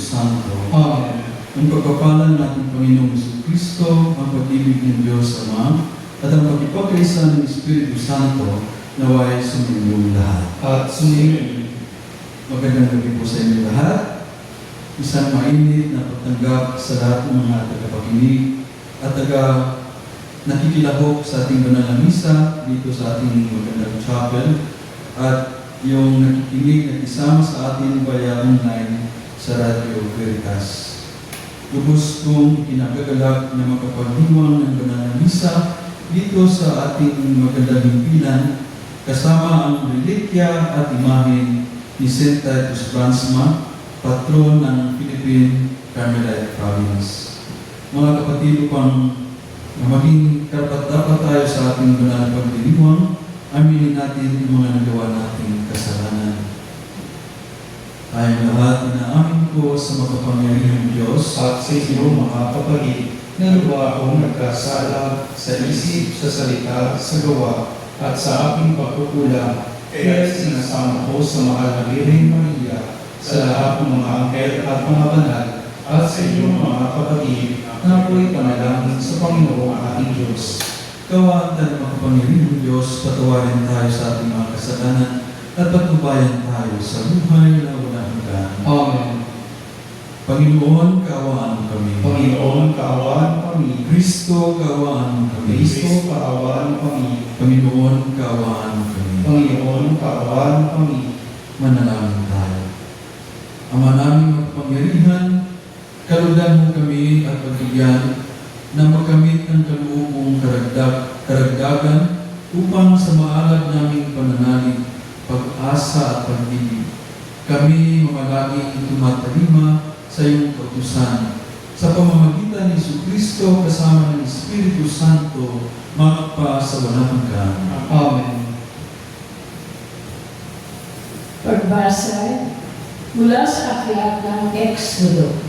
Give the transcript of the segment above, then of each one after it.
Santo. Amen. Ang pagpapalan natin Panginoong Jesucristo, ang pag-ibig ng Diyos Ama, at ang pagkipagkaisa ng Espiritu Santo, naway sumainyong lahat. At sumayin. Magandang gabi po sa inyo lahat. Isang mainit na pagtanggap sa lahat ng mga tagapakinig at nakikilahok sa ating banal na misa dito sa ating magandang chapel at yung nakikinig at isama sa atin via online sa Radio Veritas. Lubos kong kinagagalak na makapagdiwang ng banal na misa dito sa ating magandang himpilan kasama ang relikya at imahen ni St. Titus Bransma, patron ng Philippine Carmelite Province. Mga kapatid, upang maging karapat-dapat tayo sa ating banal na pagdiriwang, aminin natin yung mga nagawa nating kasalanan. Tayong lahat inaamin ko sa makapangyarihang Diyos At sa inyo mga kapatid, nagawa akong nagkasala sa isip, sa salita, sa gawa, at sa aking pagkukulang. Kaya sinasama ko sa mahal na Birhen Maria, sa lahat ng mga anghel at mga banal, at sa inyo mga kapatid, na ako'y panalangin sa Panginoong ating Diyos. Kawaan tayo makapangyarihang Diyos, patawarin tayo sa ating mga kasalanan at patnubayan tayo sa buhay na walang hanggan. Amen. Panginoon, kaawaan mo kami. Panginoon, kaawaan kami. Kristo, kaawaan mo kami. Kristo, kaawaan kami. Panginoon, kaawaan mo kami. Panginoon, kaawaan kami. Manalangin tayo. Ama naming makapangyarihan, kaludan mo kami at pagbigyan na makamit ang kaluubong karagdagan upang sa maalab naming pananalig, pag-asa at pag-ibig, kami mamalaging tumatalima sa iyong kautusan. Sa pamamagitan ni Jesucristo kasama ng Espiritu Santo, magpa sa walang hanggan. Amen. Pagbasa mula sa aklat ng Exodo.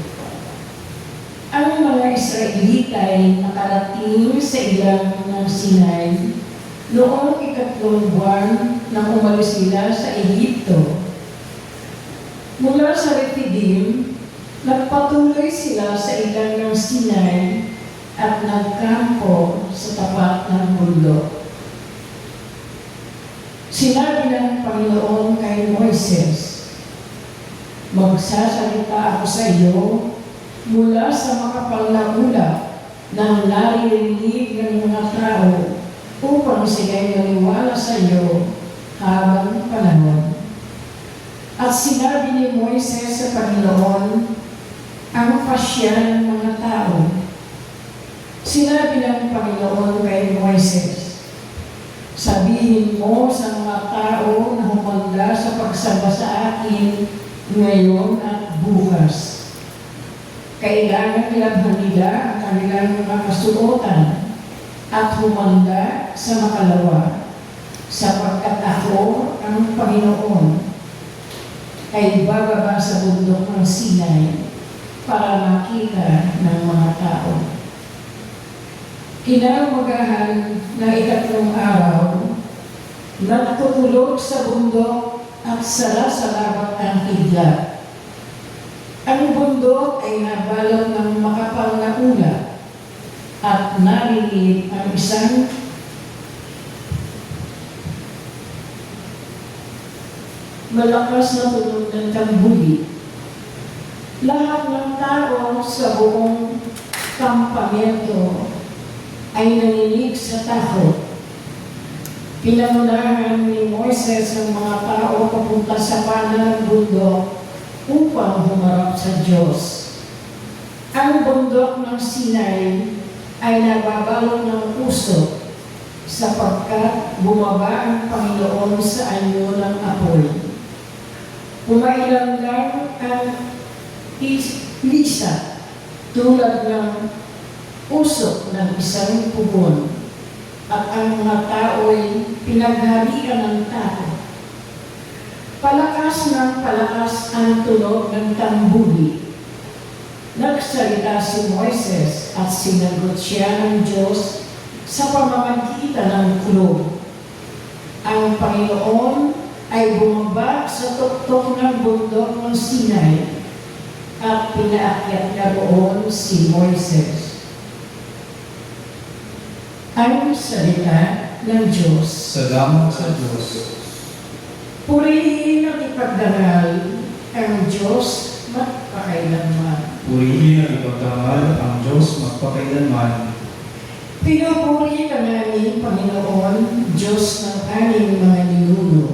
Ang mga Israelita ay nakarating sa ilang ng Sinai noong 3 buwan nang umalis sila sa Ehipto. Mula sa Refidim, nagpatuloy sila sa ilang ng Sinai at nagkampo sa tapat ng bundok. Sinabi ng Panginoon kay Moises, "Magsasalita ako sa iyo mula sa makapal na ulap ng naririnig ng mga tao upang sila'y maniwala sa iyo habang panahon." At sinabi ni Moises sa Panginoon ang pasya ng mga tao. Sinabi ng Panginoon kay Moises, "Sabihin mo sa mga tao na humanda sa pagsamba sa akin ngayon at bukas. Kailangan labhan nila ang kanilang mga kasuotan at humanda sa makalawa, sapagkat ako ang Panginoon ay bababa sa bundok ng Sinai para makita ng mga tao." Kinaumagahan ng 3 araw, nagtutulog sa bundok at sala sa labat ng kidlat. Ang bundok ay nabalot ng makapal na ulap at narinig ang isang malakas na tunog ng tambuli. Lahat ng tao sa buong kampamento ay naninig sa takot. Pinangunahan ni Moises ang mga tao papunta sa pana ng bundok upang humarap sa Diyos. Ang bundok ng Sinai ay nababalot ng usok sapagkat bumaba ang Panginoon sa anyo ng apoy. Pumailang lang ang lisa tulad ng usok ng isang pugon at ang mga tao'y pinaghalian ng takot. Palakas ng palakas ang tunog ng tambuli. Nagsalita si Moises at sinagot siya ng Diyos sa pamamagitan ng kulog. Ang Panginoon ay bumaba sa tuktok ng bundok ng Sinai at pinaakyat na roon si Moises. Ang salita ng Diyos. Salamat sa Diyos. Purihin at ipagdangal ang Diyos magpakailanman. Purihin at ipagdangal ang Diyos magpakailanman. Pinupuri ka namin, Panginoon, Diyos ng aming mga ninuno.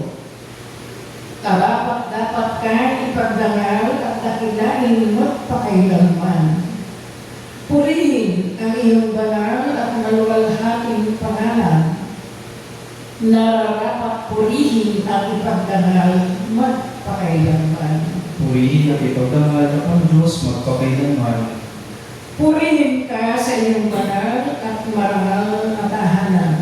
Dapat kang ipagdangal at dakilain magpakailanman. Purihin ang iyong banal at maluwalhating pangalan. Nararapat purihin at ipagdangal magpakailanman. Purihin at ipagdangal ang Diyos magpakailanman. Purihin ka sa iyong banal at marangal na tahanan.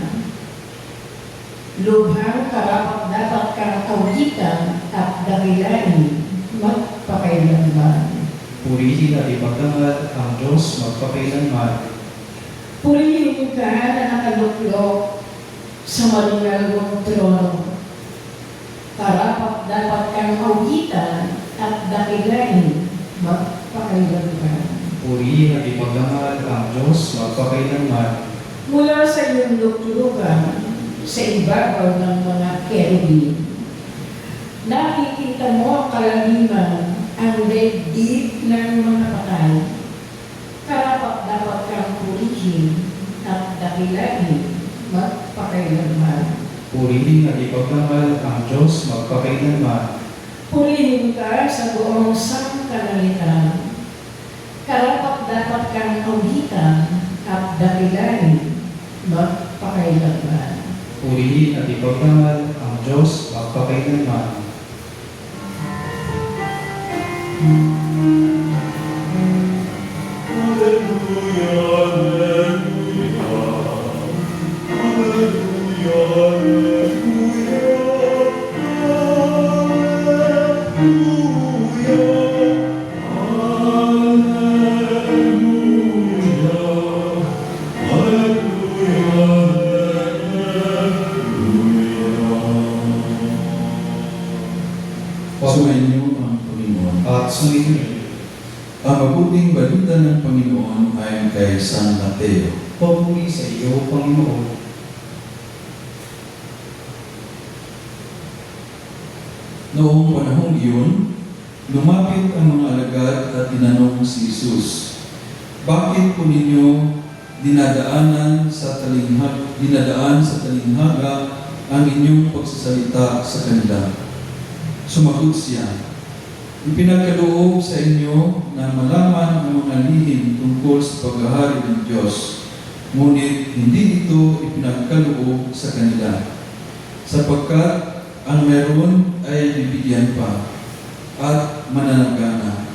Lubhang karapat-dapat kang awitan at dakilain magpakailanman. Purihin at ipagdangal ang Diyos magpakailanman. Purihin ka na nakaluklok sa malinalong trono. Karapat-dapat kang awitan at dakilain magpakailanman. Purihin at ipagdangal ang Diyos magpakailanman. Mula sa iyong luklukan sa ibabaw ng mga kerubin, nakikita mo ang kalaliman, ang daigdig ng mga patay. Karapat-dapat kang purihin at dakilain magpakailanman. Purihin at ipagdangal ang Diyos magpakailanman. Purihin ka sa buong sangkalalitan. Karapat-dapat kang awitan at dakilain magpakailanman. Purihin at ipagdangal ang Diyos magpakailanman. Sumainyo ang Panginoon. At sumainyo. Ang mabuting balita ng Panginoon ayon kay San Mateo. Papuri sa iyo, Panginoon. Noong panahong iyon, lumapit ang mga alagad at tinanong si Jesus, "Bakit po ninyo dinadaan sa talinghaga ang inyong pagsasalita sa kanila?" Sumagot siya, "Ipinagkaloob sa inyo na malaman ang mga lihim tungkol sa paghahari ng Diyos, ngunit hindi ito ipinagkaloob sa kanila, sapagkat ang meron ay bibigyan pa at mananagana,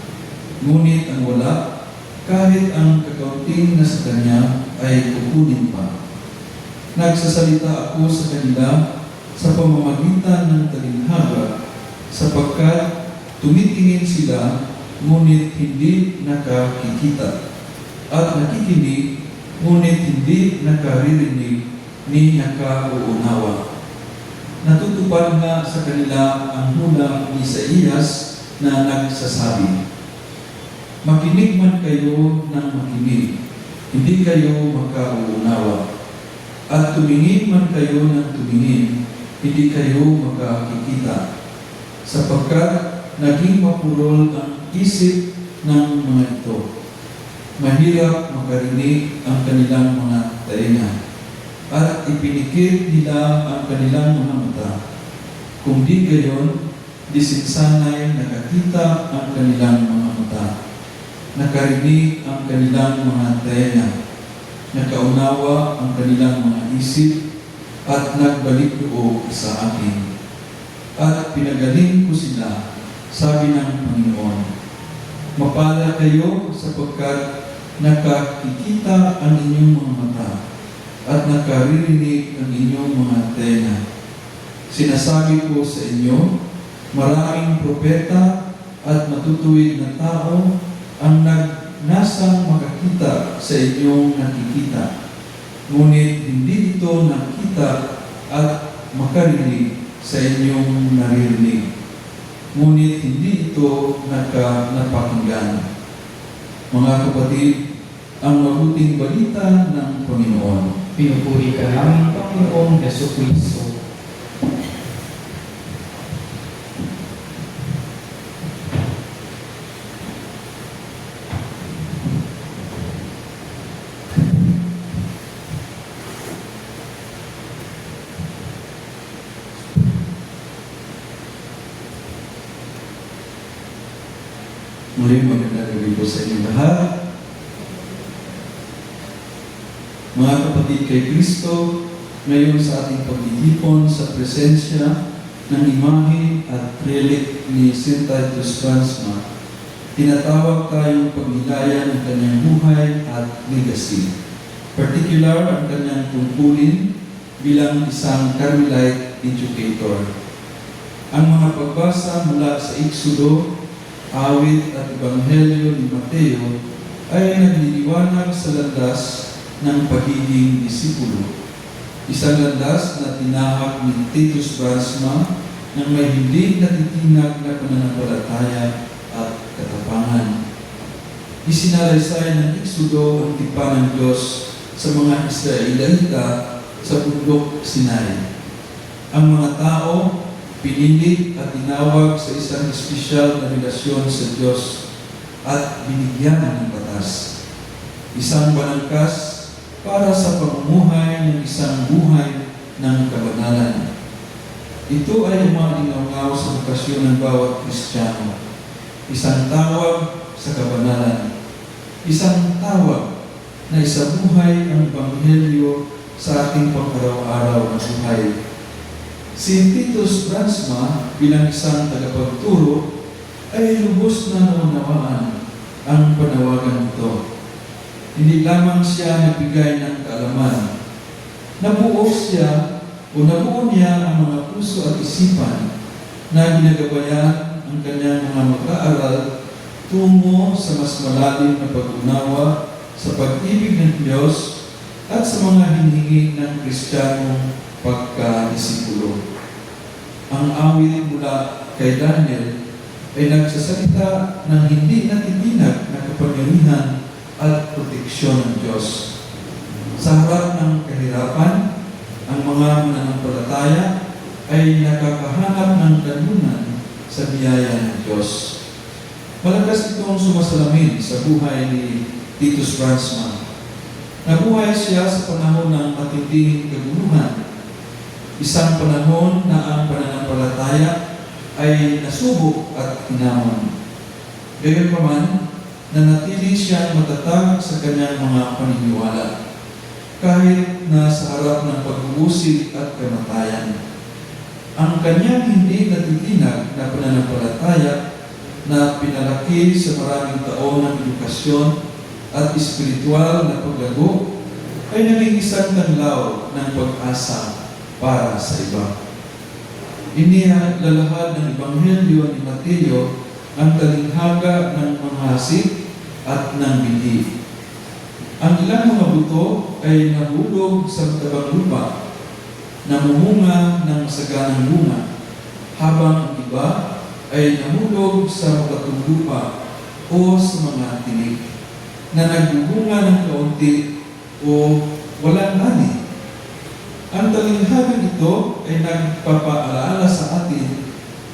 ngunit ang wala, kahit ang kakaunting na sa kanya ay kukunin pa. Nagsasalita ako sa kanila sa pamamagitan ng talinghaga, sapagkat tumitingin sila, ngunit hindi nakakikita, at nakikinig, ngunit hindi nakaririnig ni nakauunawa. Natutupad nga sa kanila ang hula ni Isaías na nagsasabi, "Makinig man kayo ng makinig, hindi kayo makauunawa. At tumingin man kayo ng tumingin, hindi kayo makakikita. Sapagkat naging mapurol ang isip ng mga ito. Mahirap makarinig ang kanilang mga tainga, at ipinikit nila ang kanilang mga mata. Kung di gayon, disinsanay nakakita ang kanilang mga mata, nakarinig ang kanilang mga tainga, nakaunawa ang kanilang mga isip, at nagbalik loob sa akin. At pinagaling ko sila, sabi ng Panginoon. Mapala kayo sapagkat nakakikita ang inyong mga mata at nakaririnig ang inyong mga tenga. Sinasabi ko sa inyo, maraming propeta at matutuwid na tao ang nasang makakita sa inyong nakikita, ngunit hindi ito nakita at makarinig sa inyong naririnig. ngunit hindi ito napakinggan. Mga kapatid, ang mabuting balita ng Panginoon. Pinupuri ka namin, Panginoong Jesucristo. Muli magandang gabi po sa inyong lahat. Mga kapatid kay Kristo, ngayon sa ating pagtitipon sa presensya ng imahe at relic ni St. Titus Brandsma, tinatawag tayong pagnilayan ng kanyang buhay at legacy. Particular ang kanyang tungkulin bilang isang Carmelite educator. Ang mga pagbasa mula sa Exodo, Awit at Ebanghelyo ni Mateo ay nagliliwanag sa landas ng pagiging disipulo. Isang landas na tinahak ni Titus Brandsma ng may hindi natitinag na pananampalataya at katapangan. Isinalaysay ng Exodo ang tipan ng Diyos sa mga Israelita sa bundok Sinai. Ang mga tao pinili at tinawag sa isang espesyal na relasyon sa Diyos at binigyan ng batas. Isang balangkas para sa pamumuhay ng isang buhay ng kabanalan. Ito ay umalingaw sa okasyon ng bawat Kristiyano. Isang tawag sa kabanalan. Isang tawag na isabuhay ang Ebanghelyo sa ating pang-araw-araw na buhay. Si Titus Brandsma bilang isang tagapagturo ay lubos na naunawaan ang panawagan ito. Hindi lamang siya nagbigay ng kaalaman. Nabuo niya ang mga puso at isipan na ginagabayan ang kanyang mga mag-aaral tungo sa mas malalim na pag-unawa sa pag-ibig ng Diyos at sa mga hinihingi ng Kristiyanong pagka-disipulo. Ang awit mula kay Daniel ay nagsasalita ng hindi natitinag na kapangyarihan at proteksyon ng Diyos. Sa harap ng kahirapan, ang mga mananampalataya ay nakakahanap ng kanunan sa biyaya ng Diyos. Malakas itong sumasalamin sa buhay ni Titus Brandsma. Nabuhay siya sa panahon ng matinding kaguluhan. Isang panahon na ang pananampalataya ay nasubok at hinamon. Gayunpaman, nanatili siyang matatag sa kanyang mga paniniwala, kahit na sa harap ng pag-uusig at kamatayan. Ang kanyang hindi natitinag na pananampalataya na pinalaki sa maraming taon ng edukasyon at espiritual na paglago ay naging isang tanlaw ng pag-asa para sa iba. Inilalahad ng Ebanghelyo ni Mateo ang talinghaga ng mga hasik at ng binhi. Ang ilang mga buto ay nahulog sa matabang lupa, namumunga ng masaganang bunga, habang ang iba ay nahulog sa makatong lupa o sa mga tinig, na nagbubunga ng kaunti o walang ani. Ang talinghaga ito ay nagpapaalaala sa atin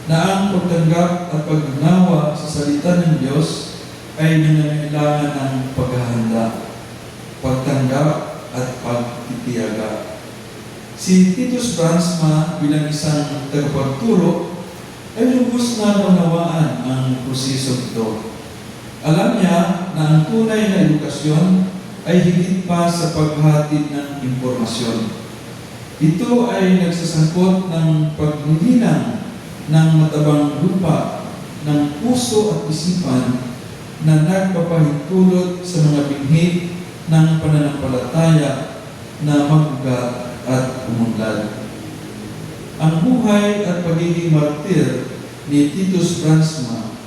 na ang pagtanggap at pag-unawa sa salita ng Diyos ay nangangailangan ng paghahanda, pagtanggap at pagtitiyaga. Si Titus Brandsma bilang isang tagapagturo ay lubos na naunawaan ang proseso ito. Alam niya na ang tunay na edukasyon ay higit pa sa paghatid ng impormasyon. Ito ay nagsasangkot ng paglilinang ng matabang lupa ng puso at isipan na nagpapahintulot sa mga binhi ng pananampalataya na magugat at umunlad. Ang buhay at pagiging martir ni Titus Brandsma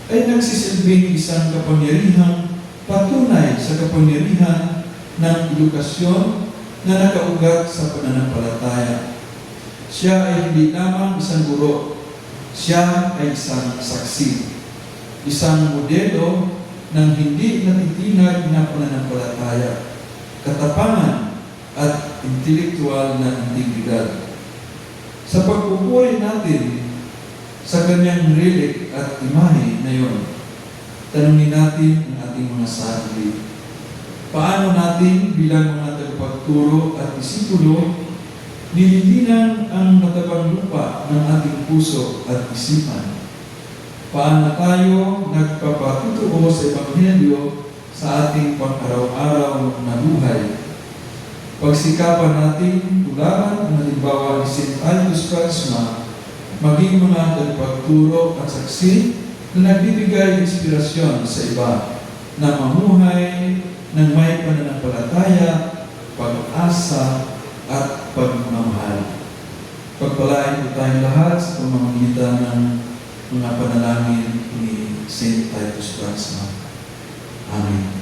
ay nagsisilbing isang kapangyarihang patunay sa kapangyarihan ng edukasyon na nakaugat sa pananampalataya. Siya ay hindi lamang isang guro. Siya ay isang saksi, isang modelo ng hindi natitinag na pananampalataya, katapangan at intelektual na integridad. Sa pagpupuri natin sa kanyang relic at imahe na yon, tanungin natin ang ating mga sarili. Paano natin bilang mga tagapagturo at disipulo nililinan ang matabang lupa ng ating puso at isipan? Paano tayo nagpapatutuo sa Ebanghelyo sa ating pang-araw-araw na buhay? Pagsikapan natin tularan ang halimbawa ni St. Titus Quaresma, maging mga tagapagturo at saksi na nagbibigay inspirasyon sa iba na mamuhay ng may pananampalataya, pag-asa at pagmamahal. Pagpalain po tayong lahat sa pamamagitan ng mga panalangin ni St. Titus Quaresma. Amen.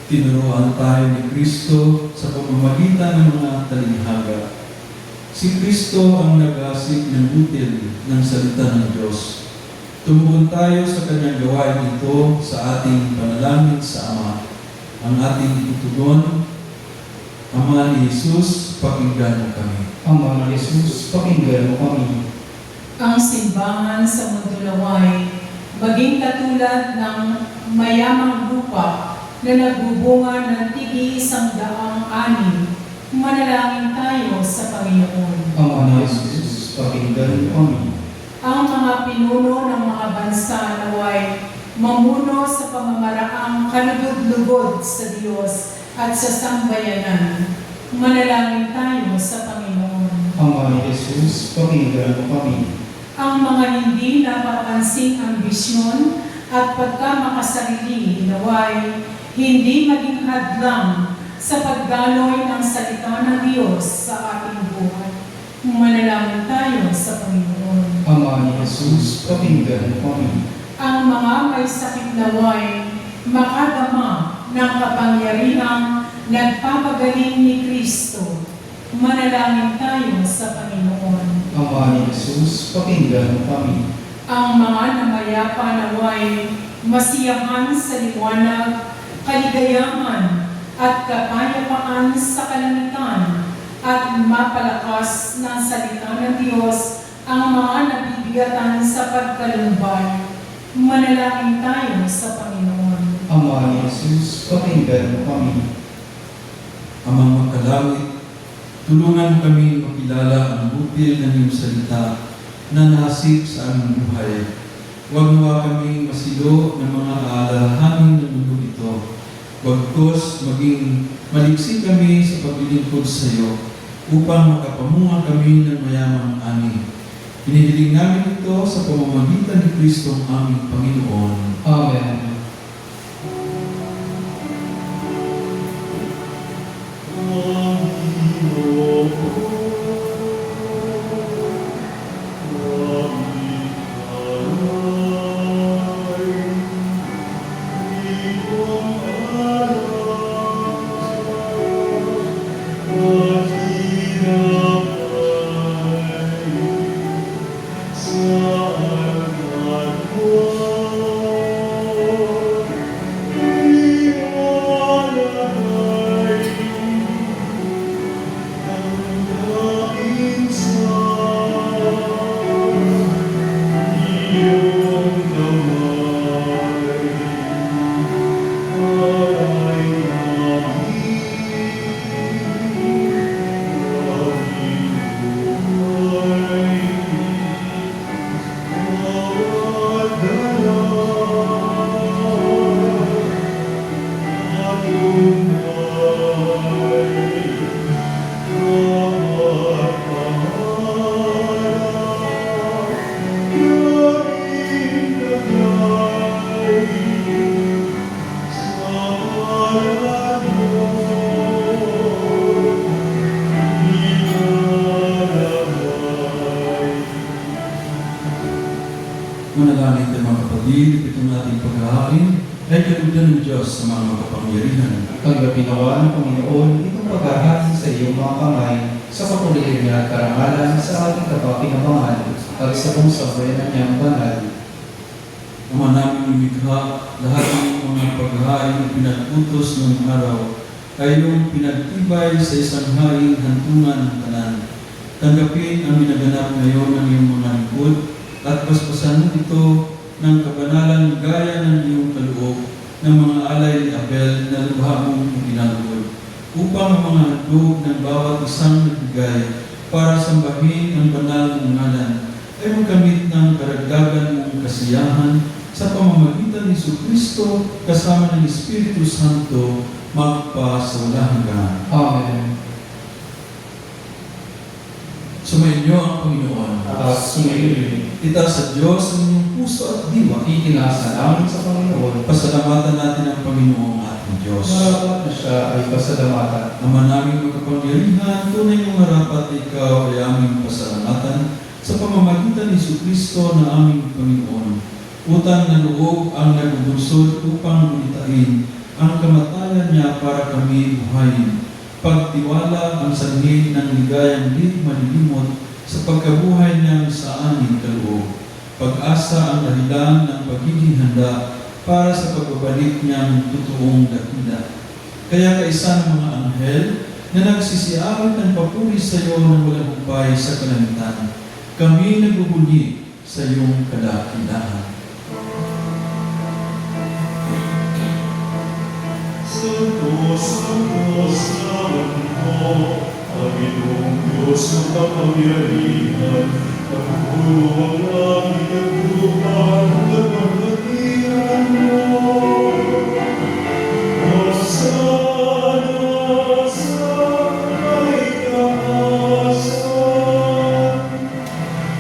Tinuruan tayo ni Kristo sa pamamagitan ng mga talinghaga. Si Kristo ang nag-asik ng butil ng salita ng Diyos. Tumugon tayo sa kanyang gawain ito sa ating panalangin sa Ama. Ang ating itutugon, Ama ni Jesus, pakinggan mo kami. Ama ni Jesus, pakinggan mo kami. Ang simbahan sa mundo naway maging katulad ng mayamang lupa na nagbubunga ng tig-100 ani. Manalangin tayo sa Panginoon. Ama ni Jesus, pakinggan mo kami. Ang mga pinuno ng mga bansa naway mamuno sa pamamaraang kalugod-lugod sa Diyos at sa sambayanan. Manalangin tayo sa Panginoon. Ama ni Jesus, pakinggan mo kami. Ang mga hindi napapansing ambisyon at pagkamakasarili naway hindi maging hadlang sa pagdaloy ng salita ng Diyos sa ating buhay. Manalangin tayo sa Panginoon. Ama ni Jesus, pakinggan mo kami. Ang mga may sakit naway makadama ng kapangyarihang nagpapagaling ni Kristo. Manalangin tayo sa Panginoon. Ama ni Jesus, pakinggan mo kami. Ang mga namayapa naway masiyahan sa liwanag, kaligayahan at kapayapaan sa kalangitan at mapalakas ng salita ng Diyos ang mga nabibigatan sa pagkalumbay. Manalangin tayo sa Panginoon. Ama ni Jesus, pakinggan mo kami. Amang magkalangit, tulungan kami makilala ang butil ng iyong salita na nasip sa aming buhay. Huwag nawa kami masilo ng mga aalalahanin ng mundo ito. Bagkus maging maliksi kami sa paglilingkod sa iyo upang makapamunga kami ng mayamang ani. Hinihiling namin ito sa pamamagitan ni Kristo ang aming Panginoon. Amen. Diyos sa mga makapangyarihan. Tanggapin nawa ng Panginoon itong paghahangin sa iyong mga kamay sa kapurihan niya at karangalan sa ating kapakinabangan at sa kung sabayan niyang banal. Ama namin lumikha, lahat ng mga paghahain na pinag-utos ng araw ay iyong pinagtibay sa isang haring hantungan ng tanan. Tanggapin ang minaganap ngayon ng iyong mga lingkod at basbasan mo ito ng kabanalan gaya ng iyong kaloob ng mga alay ni Abel na lubha mong ginagawad, upang ang mga handog ng bawat isang nagbigay para sambahin ang banal ng ngalan ay magkamit ng karagdagan mong kasiyahan sa pamamagitan ni Jesucristo kasama ng Espiritu Santo magpa sa walang hanggan. Amen. Sumayin niyo ang Panginoon. At sumayin, Itaas sa Diyos ang inyong puso at diwa. itinasa namin sa Panginoon. Pasalamatan natin ang Panginoong ating Diyos. Marapat na siya ay pasalamatan. Ama naming magkapangyarihan, tunay ng marapat na ikaw ay aming pasalamatan sa pamamagitan ni Jesucristo na aming Panginoon. Utang na loob ang nagbubunsod upang bulitain ang kamatayan niya para kami buhayin. Pagtiwala ang sanhin ng ligayang di malilimot sa pagkabuhay niya sa aming kaloob. Pag-asa ang dahilan ng pagiging handa para sa pagbabalik niyang totoong dakila. Kaya kaisa ng mga anghel na nagsisiawit ng papuri sa iyo ng walang humpay sa kalangitan, kami nagbubunyi sa iyong kadakilaan. Santo, Santo, Santo, Panginoong Diyos ng kapangyarihan, ang langit at lupa at nagpapatiran mo. Hosana sa kaitaasan,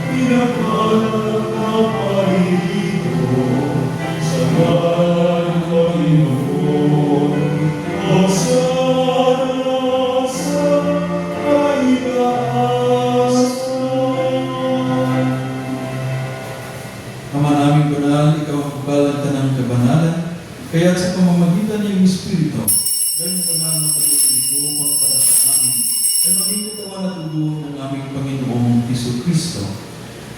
pinakalat na paririto sa ngalan ng Panginoon. Hosana sa kaitaasan. Ama naming banal, ikaw ang kabalagtan ng kabanalan, kaya sa pamamagitan ng iyong Espiritu, gayong banal na pag-ibig mo para sa amin, ay maging katawan at ulo ng aming Panginoong Jesucristo.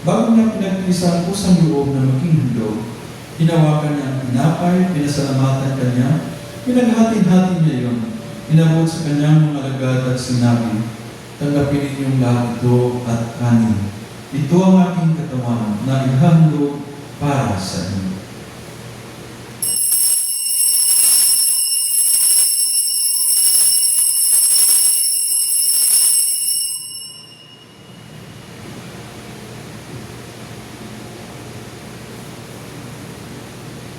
Bago niya pinagtilisa ang pusang loob na maging handog, hinawakan niya ang tinapay, pinasalamatan kanya, pinaghatin-hatin niya iyon, inabot sa kanyang mga alagad at sinabi, tanggapin ninyong lahat ito at kanin. Ito ang aking katawan na ihandog para sa inyo.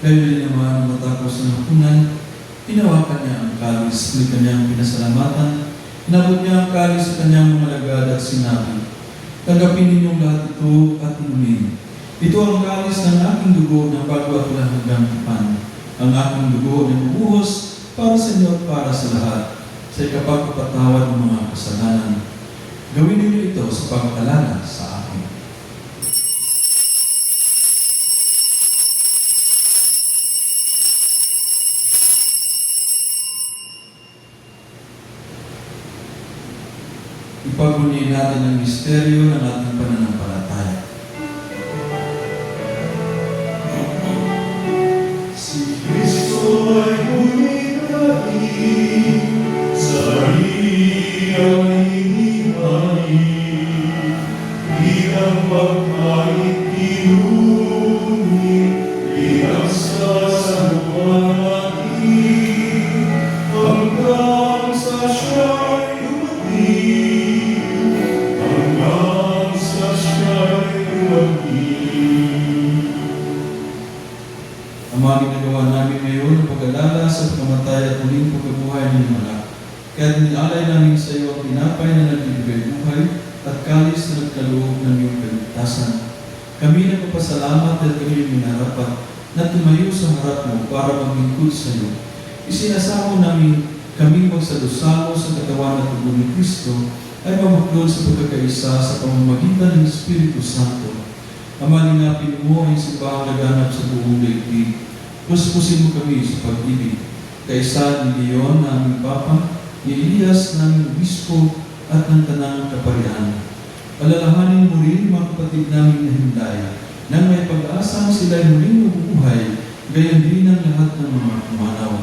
Gayon din naman matapos ng hapunan, hinawakan niya ang kalis, may kanyang pinasalamatan, inabot niya ang kalis sa kanyang mga alagad at sinabi, tanggapin ninyong lahat ito at inumin. Ito ang kalis ng aking dugo ng bago at walang hanggang tipan. Ang aking dugo na bubuhos para sa inyo at para sa lahat, sa ikapagpapatawad ng mga kasalanan. Gawin ninyo ito sa pag-alala sa akin. Ipagbunyi natin ang misteryo ng ating pananampalataya. Si Kristo ay bumigayin, sa iyong hinihain, bilang pagkain tinungi, bilang sasaluhan natin, hanggang sa siya'y dumating, hanggang sa siya'y dumating. Ang mga ginagawa namin ngayon ang pag-alala sa pagkamatay at muling pagkabuhay ng iyong anak. Kaya dinalay namin sa iyo ang tinapay na nagbibigay buhay at kalis na nagkaloob ng iyong kaligtasan. Kami nagpapasalamat at kami minarapat na tumayo sa harap mo para maglingkod sa iyo. Isinasamo namin kami magsalusalo sa katawan at tubo ni Kristo ay mamuklod sa pagkakaisa sa pamamagitan ng Espiritu Santo. Ama, linapin mo ang simbahang laganap sa buong daigdig. Puspusin mo kami sa pag-ibig kaisa ni Leon na aming Papa, ni Elias na aming Obispo, at ng Tanang Kaparian. Alalahanin mo rin mga kapatid namin na himlay, nang may pag-asang sila'y muling mabubuhay, gayon din ang lahat ng mga pumanaw.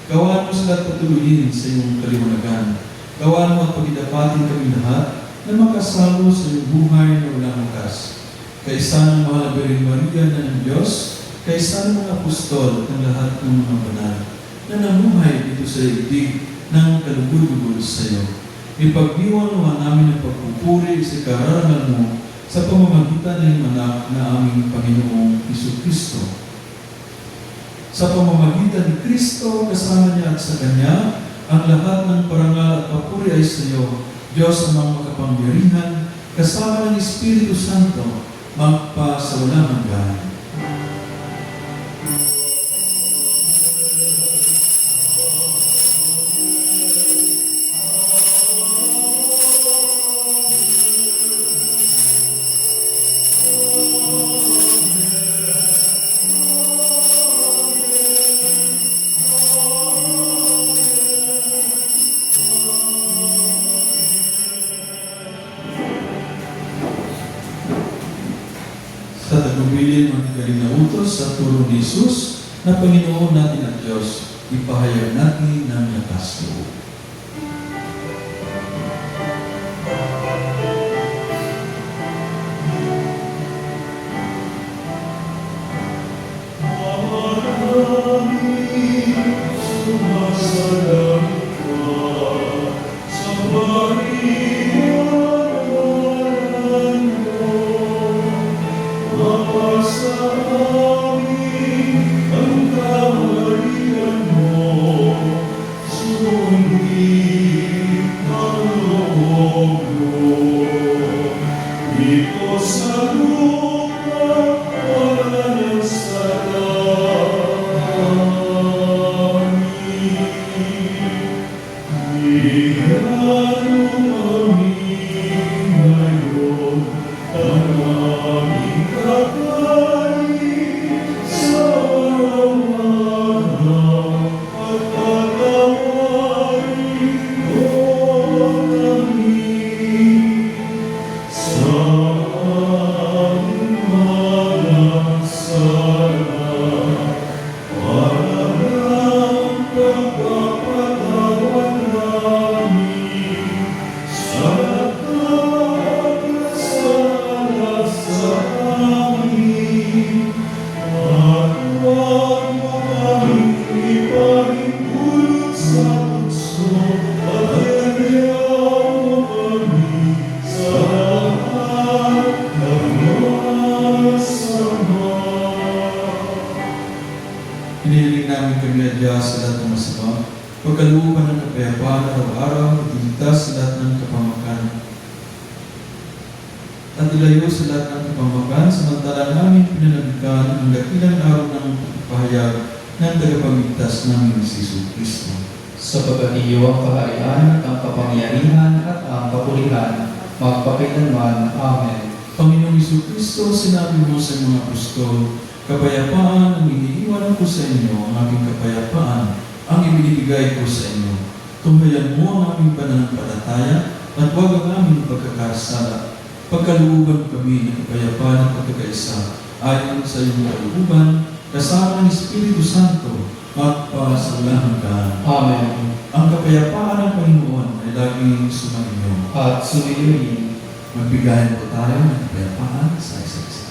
Gawaan mo sila patuloyin sa iyong kaliwanagan. Gawaan mo at pagidapatin kami lahat na makasalo sa iyong buhay na walang wakas. Kaisa ng mahal na Birhen Maria na ng Diyos, kaisa ng mga apostol at ng lahat ng mga banal, na namuhay dito sa igdig ng kalugod-lugod sa iyo. Ipagdiwang naman namin ang pagpupuri sa kararangal mo sa pamamagitan ng anak na aming Panginoong Jesucristo. Sa pamamagitan ni Kristo, kasama niya at sa Kanya, ang lahat ng parangal at papuri ay sa iyo, Diyos amang makapangyarihan, kasama ng Espiritu Santo, magpa sa walang hanggan. Sa tagubilin ang galing na utos sa turo ni Jesus na Panginoon natin at Diyos, ipahayag natin ng lakas loob. Hinihiling namin kami na Diyos sa lahat ng masama, pagkalooban ng kapayapaan araw-araw, at iligtas sa lahat ng kapamakan. At ilayo sa lahat ng kapamakan, samantala namin pinanagkan ang dakilang araw ng pagpapahayag ng tagapagligtas namin si Jesucristo. Sa pagkatiyo ang kaharian, ang kapangyarihan at ang kapulihan, magpakailanman. Amen. Panginoong Jesucristo, sinabi mo sa mga apostol, kapayapaan ang iniiwan ko sa inyo, ang aking kapayapaan ang ibinibigay ko sa inyo. Tumbayan mo ang aming pananampalataya at huwag ang aming pagkakasala. Pagkalooban kami ng kapayapaan at pagkakaisa ayon sa iyong kalooban, kasama ng Espiritu Santo, magpa sa walang hanggan. Amen. Ang kapayapaan ng Panginoon ay laging sumainyo. At sumiyoyin. Magbigayan po tayo ng kapayapaan sa isa't isa.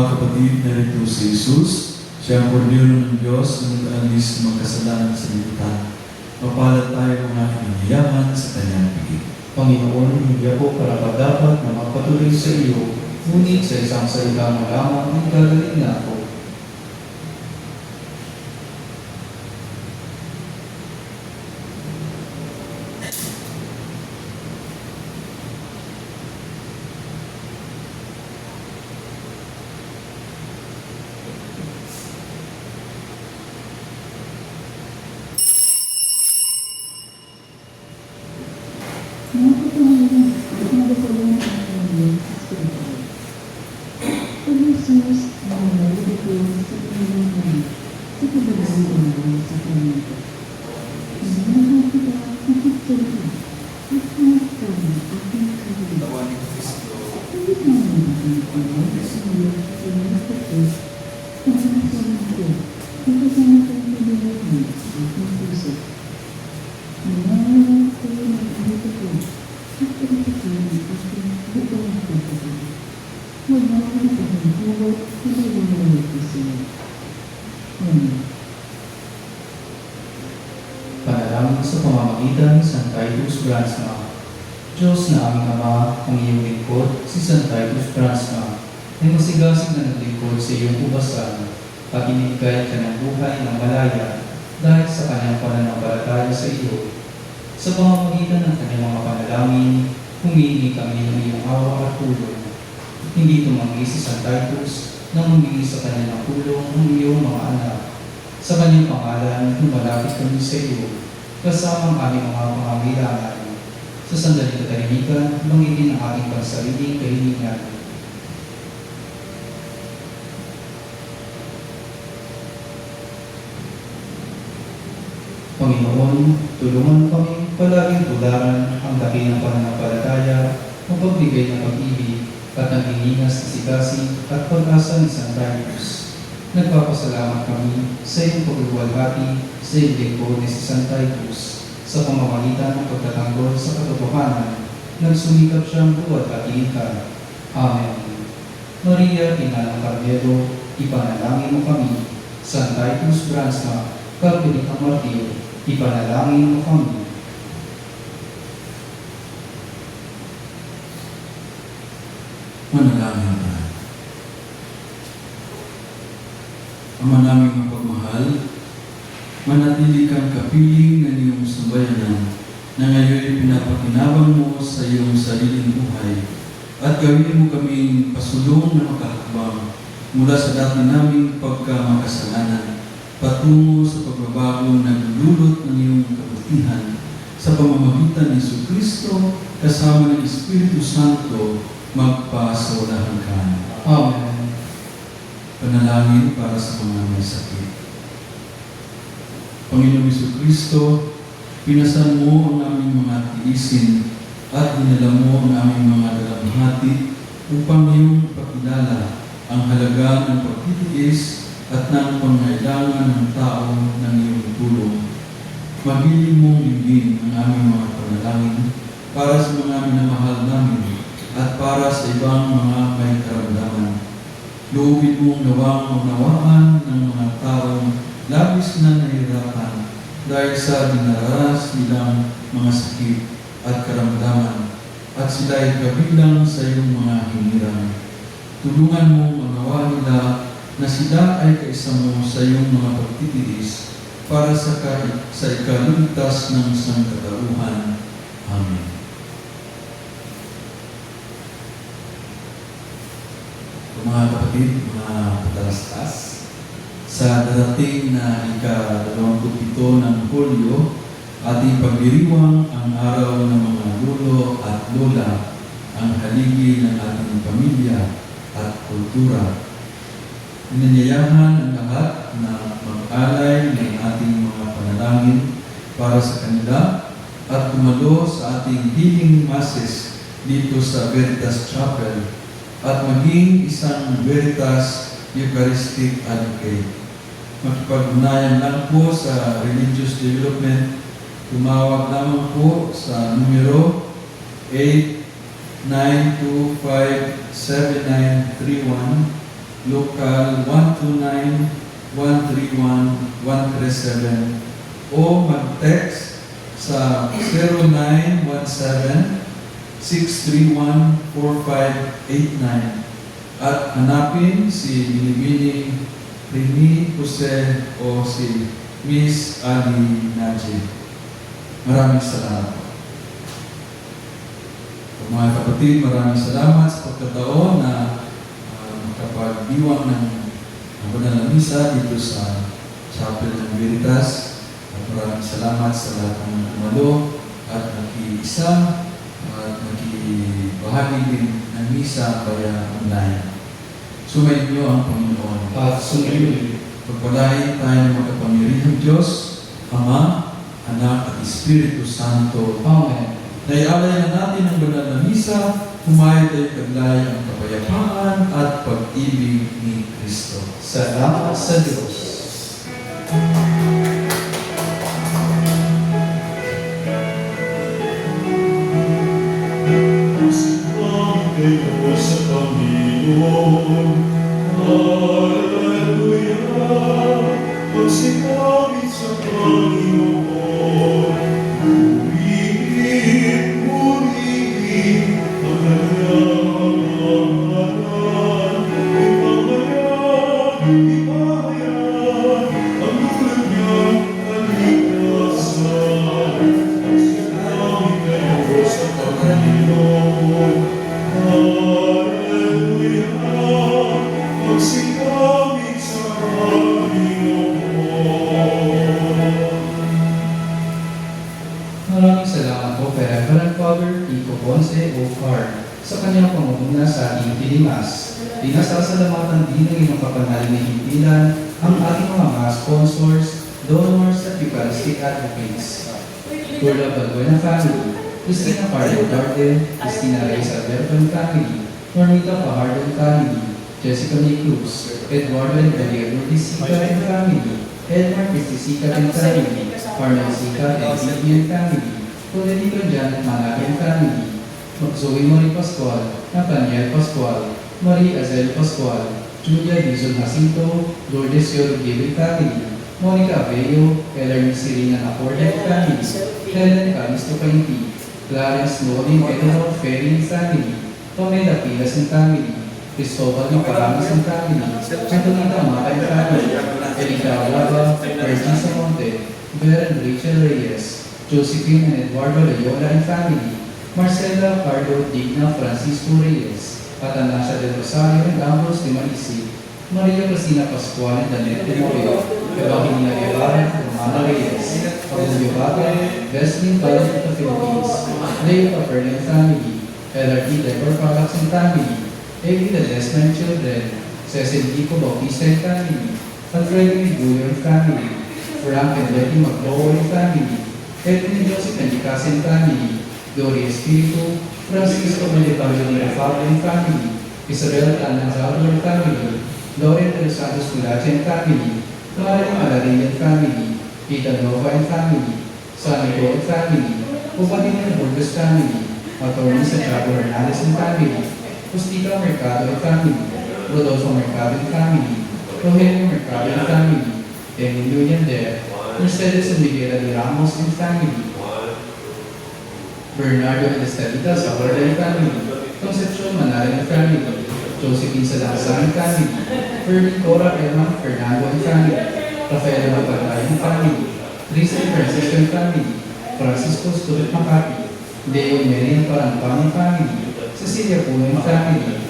Mga kapatid, narito si Jesus, siya ang Kordero ng Diyos na nag-alis ng magkasalanan sa liputan. Mapalad tayo mga hinihyaman sa kanyang piging. Panginoon, hindi ako karapat-dapat na magpatuloy sa iyo, ngunit sa isang salita mo lamang ay gagaling na ako. Tawa ni Kristo, Panalangin sa pamamagitan ni San Titus Bransma. Diyos na aming Ama, ang iyong lingkod, si San Titus Bransma, ay masigasig na naglingkod sa iyong ubasan at inibigay ka ng buhay ng malaya dahil sa kanyang pananampalataya sa iyo. Sa pamamagitan ng kanyang mga panalangin, humihingi kami ng iyong awa at tulong. Hindi tumanggi si San Titus na humingi sa kanya ng tulong ng iyong mga anak. Sa kanyang pangalan, lumalapit kami sa iyo, kasama ang aming mga pangangailangan. Sa sandaling katahimikan, banggitin ang ating pansariling kahilingan. Panginoon, tulungan kami palaging tularan ang dakilang pananampalataya, ang pagbigay ng pag-ibig at ang hiningas na sigasig at pag-asa ni San Titus. Nagpapasalamat kami sa iyong pagluwalhati sa iyong lingkod ni si San Titus. Sa pamamagitan ng pagtatanggol sa katotohanan, nagsumikap siyang buwat at iingkan. Amen. Maria, Ina ng Carmelo, ipanalangin mo kami. San Titus Bransma, Katolikang Martir, ipanalangin mo kami. manalangin tayo. Ama naming mapagmahal, manatili kang kapiling ng iyong sambayanan na ngayon pinapakinabang mo sa iyong sariling buhay at gawin mo kaming pasulong na makahakbang mula sa dati naming pagkamakasalanan patungo sa pagbabagong naglulot ng iyong kabutihan sa pamamagitan ni Jesucristo kasama ng Espiritu Santo magpasawalahan ka. Amen. Panalangin para sa mga may sakit. Panginoong Jesucristo, pinasan mo ang aming mga tiisin at dinala mo ang aming mga dalamhati upang iyong pakilala ang halaga ng pagtitiis at ng pangailangan ng tao ng iyong tulong. Magiling mong linggin ang aming mga panalangin para sa mga minamahal namin at para sa ibang mga may karamdaman. Loobin mong nawang maunawaan ng mga taong labis na nahihirapan dahil sa dinaranas nilang mga sakit at karamdaman at sila ay kabilang sa iyong mga hinirang. Tulungan mong magawa nila na sila ay kaisa mo sa iyong mga pagtitiis para sa ikaligtas ng sangkatauhan. Amen. Mga kapatid, mga patalastas, sa darating na ika-27 ng Hulyo, ating pagdiriwang ang araw ng mga lolo at lola, ang haligi ng ating pamilya at kultura. Inanyayahan ang lahat na mag-alay ng ating mga panalangin para sa kanila at dumalo sa ating healing masses dito sa Veritas Chapel at maging isang Veritas Eucharistic Advocate. Makipag-unayan lang po sa Religious Development. Tumawag lamang po sa numero 8925791 Local 129-131-137 o mag-text sa 0917-631-4589 at hanapin si Binibini Rini Jose o si Miss Ali Najib. Maraming salamat. Mga kapatid, maraming salamat sa pagkataon na makapagdiwang ng banal na misa dito sa Chapel ng Veritas. At maraming salamat sa lahat ng umalo at nakiisa at nakibahagi din ng misa kaya online. Sumayin niyo ang Panginoon. At sumayin. Pagpalain tayo ng makapangyarihang Diyos, Ama, Anak at Espiritu Santo. Amen. Naialay na natin ang banal na misa, humayo tayo taglay ang kapayapaan at pag-ibig ni Kristo. Salamat sa Diyos. Ito sa Panginoon. Hallelujah. Magsikamit sa Panginoon. Purihin, purihin ang kanyang pangalan. Ipahayan, ipahayan ang tulad niyang kaligtasan. Magsikamit kayo sa Panginoon. Hallelujah. Magsikamit sa Panginoon. Maraming salamat po kay Reverend Father Kiko Ponce O. Carr sa kanyang pangunguna sa ating Pilimas. Pinasasalamatan din ng inyong kapangalan na himpilan ang ating mga sponsors, donors at Eucharistic advocates. Turla Balbuena family, Cristina Pardo Garden, Cristina Reyes Alberton family, Normita Pahardon family, Jessica May Cruz, Eduardo and Dalia Lourdes Sica and family, Edmar Cristi Sica and family, Arnold Sica and Vivian family, Tolentino Janet Manag and family, Zoe Marie Pascual, Nathaniel Pascual, Marie Azel Pascual, Julia Dizon Jacinto, Lourdes Yoro Gabriel family, Monica Abello, Ellerny Serena Nacordet family, Helen Calisto Cainti, Clarence Lorin Eleanor Ferry and family, Pamela Pilas and family, Cristobal Paramas and family, Antonita Mata and family, Erika Alaba, Reggie Samonte, Vera and Rachel Reyes, Josephine and Eduardo Loyola and family, Marcela Cardo Digna Francisco Reyes, Atanasio del Rosario and Ambrose de Malisi, Maria Cristina Pascual and Danette de Moreo, Evangelina Guevara and Romana Reyes, Aurelio Bata, Veslin College of the Philippines, Leo Paperle and family, LRT Decor Products and family, Evi Ledesma and children, Cecil Kiko Bautista and family, Alfredo Miguel and family, Frank and Letty McLaughlin and family, Edwin Joseph and Dicas and family, Gloria Espiritu, Francisco Melipario de Fabio and family, Isabel Tananzaro and family, Lauren de los Santos Culache and family, Clara Malarin and family, Peter Nova and family, Sanico and family, Upadin and Burgos family, Attorney Santiago Hernandez and family, Justita Mercado and family, Rodolfo Mercado and family, Rogelio Mercado and family, Emilio Yander, Mercedes and Miguel de Ramos and family, Bernardo and Estelita Sabarda and family, Concepcion Manala and family, Josephine Salazar and family, Fermin Cora Elman Fernando and family, Rafael Magalay and family, Tristan Francisco and family, Francisco Stuart Makati, Leo Merin Parampan and family, Cecilia Puno and family,